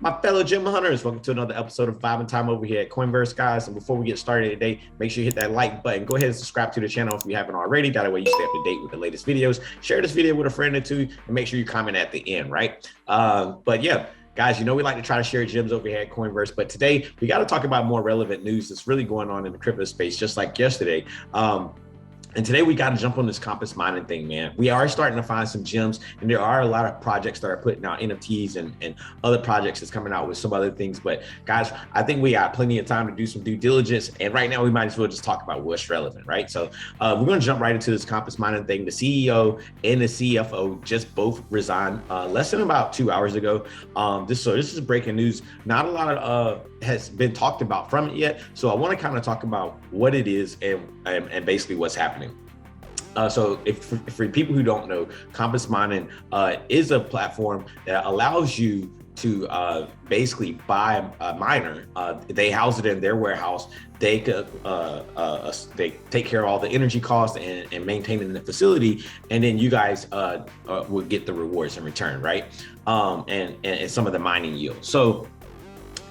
My fellow gym hunters, welcome to another episode of Five and Time over here at Coinverse, guys. And before we get started today, make sure you hit that like button. Go ahead and subscribe to the channel if you haven't already. That way you stay up to date with the latest videos. Share this video with a friend or two, and make sure you comment at the end, right? But yeah, guys, you know we like to try to share gems over here at Coinverse, but today we got to talk about more relevant news that's really going on in the crypto space, just like yesterday. And today we got to jump on this compass mining thing, man. We are starting to find some gems, and there are a lot of projects that are putting out NFTs and other projects that's coming out with some other things. But guys, I think we got plenty of time to do some due diligence. And right now we might as well just talk about what's relevant, right? So we're going to jump right into this compass mining thing. The CEO and the CFO just both resigned less than about 2 hours ago. This is breaking news. Not a lot of has been talked about from it yet. So I want to kind of talk about what it is and basically what's happening. So if for people who don't know, Compass Mining is a platform that allows you to basically buy a miner. They house it in their warehouse. They take care of all the energy costs and maintaining the facility, and then you guys would get the rewards in return, right? And some of the mining yield. So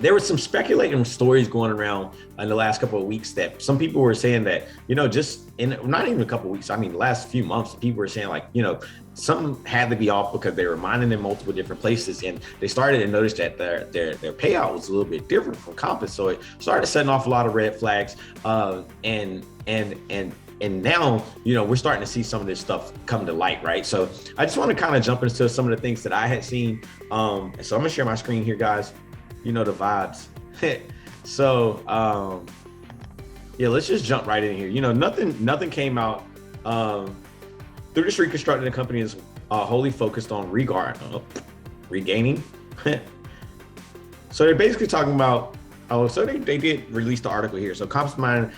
there was some speculating stories going around in the last couple of weeks that some people were saying that, just in not even a couple of weeks, I mean, the last few months, people were saying like, some had to be off because they were mining in multiple different places, and they started to notice that their payout was a little bit different from Compass. So it started setting off a lot of red flags. And now, we're starting to see some of this stuff come to light, right? So I just want to kind of jump into some of the things that I had seen. So I'm gonna share my screen here, guys. You know the vibes. So yeah, let's just jump right in here. Nothing came out. Through this reconstructing, the company is wholly focused on regaining. So they're basically talking about, so they did release the article here. So Compass Mining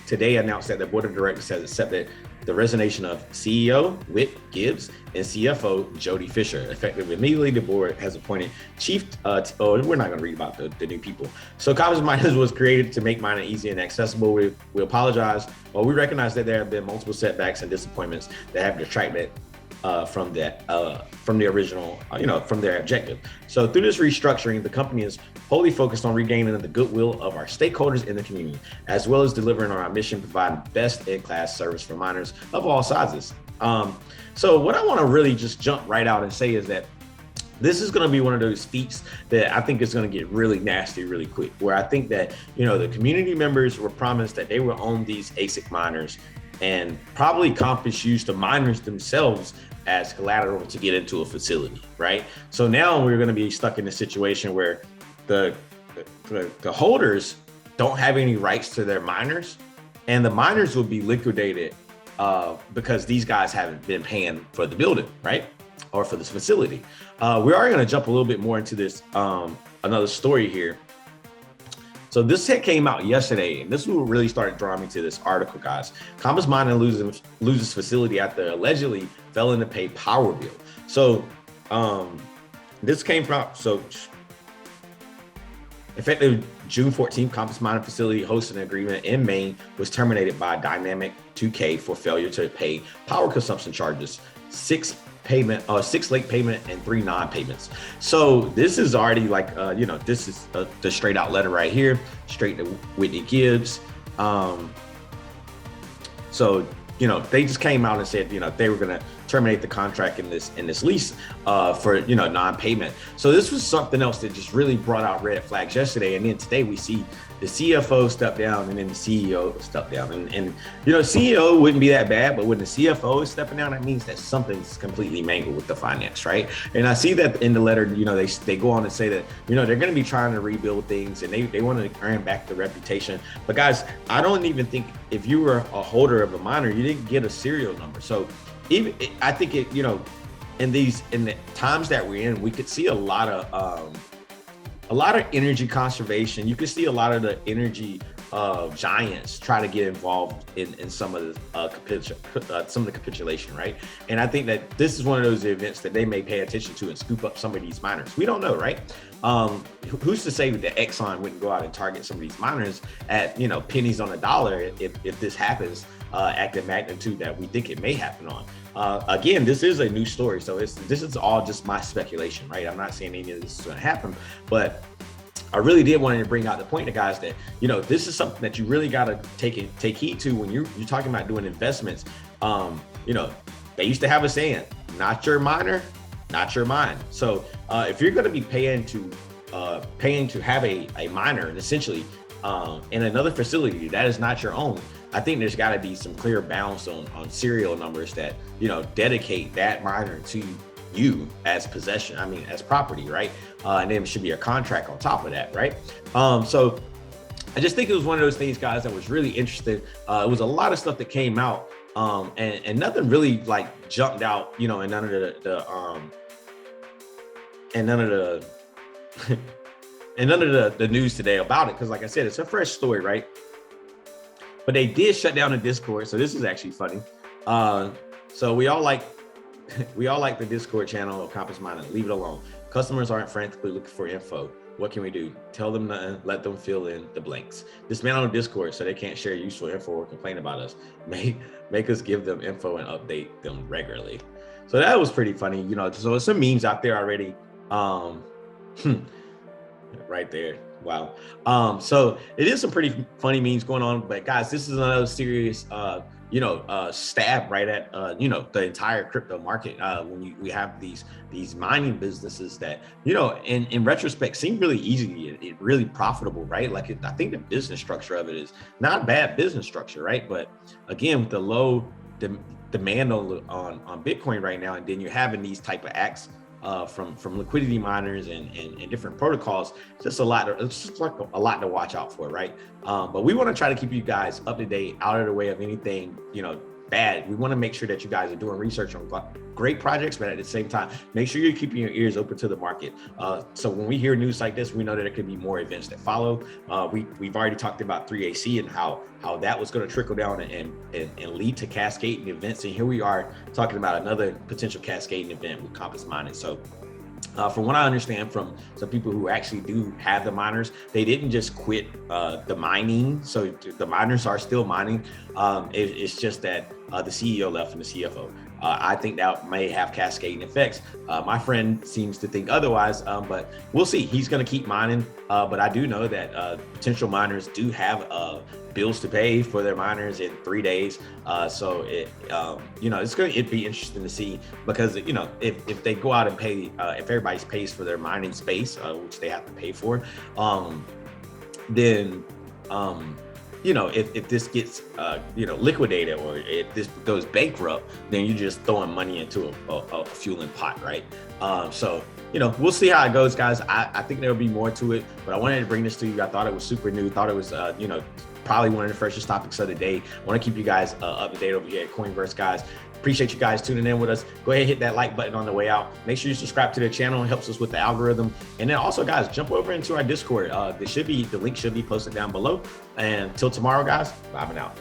today announced that the board of directors has accepted the resignation of CEO Whit Gibbs and CFO Jody Fisher. Effective immediately, the board has appointed chief. We're not going to read about the new people. So Compass Mining was created to make mining easy and accessible. We apologize. We recognize that there have been multiple setbacks and disappointments that have detracted from the original, from their objective. So through this restructuring, the company is wholly focused on regaining the goodwill of our stakeholders in the community, as well as delivering on our mission, providing best-in-class service for miners of all sizes. So what I want to really just jump right out and say is that this is going to be one of those feats that I think is going to get really nasty really quick, where I think that, the community members were promised that they will own these ASIC miners, and probably Compass used the miners themselves as collateral to get into a facility, right? So now we're going to be stuck in a situation where the holders don't have any rights to their miners, and the miners will be liquidated because these guys haven't been paying for the building, right? Or for this facility. We are going to jump a little bit more into this, another story here. So this came out yesterday, and this is what really started drawing me to this article, guys. Compass Mining loses facility after allegedly failing to pay power bill. So this came from, effective June 14th, Compass Mining facility hosting agreement in Maine was terminated by Dynamic 2K for failure to pay power consumption charges, six late payment and 3 non-payments. So this is already like, this is the straight out letter right here, straight to Whitney Gibbs. So, they just came out and said, they were going to terminate the contract in this lease for, non-payment. So this was something else that just really brought out red flags yesterday. And then today we see the CFO step down and then the CEO step down. And CEO wouldn't be that bad, but when the CFO is stepping down, that means that something's completely mangled with the finance, right? And I see that in the letter, they go on to say that, they're going to be trying to rebuild things and they want to earn back the reputation. But guys, I don't even think if you were a holder of a miner, you didn't get a serial number. So even I think it, in the times that we're in, we could see a lot of energy conservation. You can see a lot of the energy giants try to get involved in some of the capitulation, right? And I think that this is one of those events that they may pay attention to and scoop up some of these miners. We don't know, right? Who's to say that Exxon wouldn't go out and target some of these miners at pennies on a dollar if this happens at the magnitude that we think it may happen on. Again, this is a new story, so this is all just my speculation, right? I'm not saying any of this is going to happen, but I really did want to bring out the point to guys that, this is something that you really got to take heed to when you're talking about doing investments. They used to have a saying, not your miner, not your mine. So if you're going to be paying to have a miner, and essentially in another facility that is not your own, I think there's got to be some clear bounds on serial numbers that, dedicate that miner to you as possession, as property, right? And then it should be a contract on top of that, right? So I just think it was one of those things, guys, that was really interesting. It was a lot of stuff that came out, and nothing really like jumped out, and none of the news today about it, because like I said, it's a fresh story, right? But they did shut down the Discord, so this is actually funny. So we all like the Discord channel of Compass Mining. Leave it alone. Customers aren't frantically looking for info. What can we do? Tell them nothing, let them fill in the blanks. Dismantle the Discord so they can't share useful info or complain about us. Make us give them info and update them regularly. So that was pretty funny, so there's some memes out there already. Right there. Wow. So it is some pretty funny memes going on, but guys, this is another serious, stab right at, the entire crypto market. When we have these mining businesses that, in retrospect seem really easy, really profitable, right? Like I think the business structure of it is not a bad business structure, right? But again, with the low demand on Bitcoin right now, and then you're having these type of acts from liquidity miners and different protocols, it's just a lot to watch out for, right? But we want to try to keep you guys up to date, out of the way of anything, bad. We want to make sure that you guys are doing research on great projects, but at the same time, make sure you're keeping your ears open to the market. So when we hear news like this, we know that there could be more events that follow. We've already talked about 3AC and how that was going to trickle down and lead to cascading events. And here we are talking about another potential cascading event with Compass Mining. So from what I understand from some people who actually do have the miners, they didn't just quit the mining. So the miners are still mining. It's just that the CEO left and the CFO. I think that may have cascading effects. My friend seems to think otherwise, but we'll see. He's going to keep mining. But I do know that potential miners do have bills to pay for their miners in 3 days. So it'd be interesting to see, because if they go out and pay, if everybody pays for their mining space, which they have to pay for, then if this gets liquidated, or if this goes bankrupt, then you're just throwing money into a fueling pot, right? So we'll see how it goes, guys. I think there'll be more to it, but I wanted to bring this to you. I thought it was super new. Thought it was probably one of the freshest topics of the day. I want to keep you guys up to date over here at Coinverse, guys. Appreciate you guys tuning in with us. Go ahead and hit that like button on the way out. Make sure you subscribe to the channel. It helps us with the algorithm. And then also, guys, jump over into our Discord. The link should be posted down below. And until tomorrow, guys, vibing out.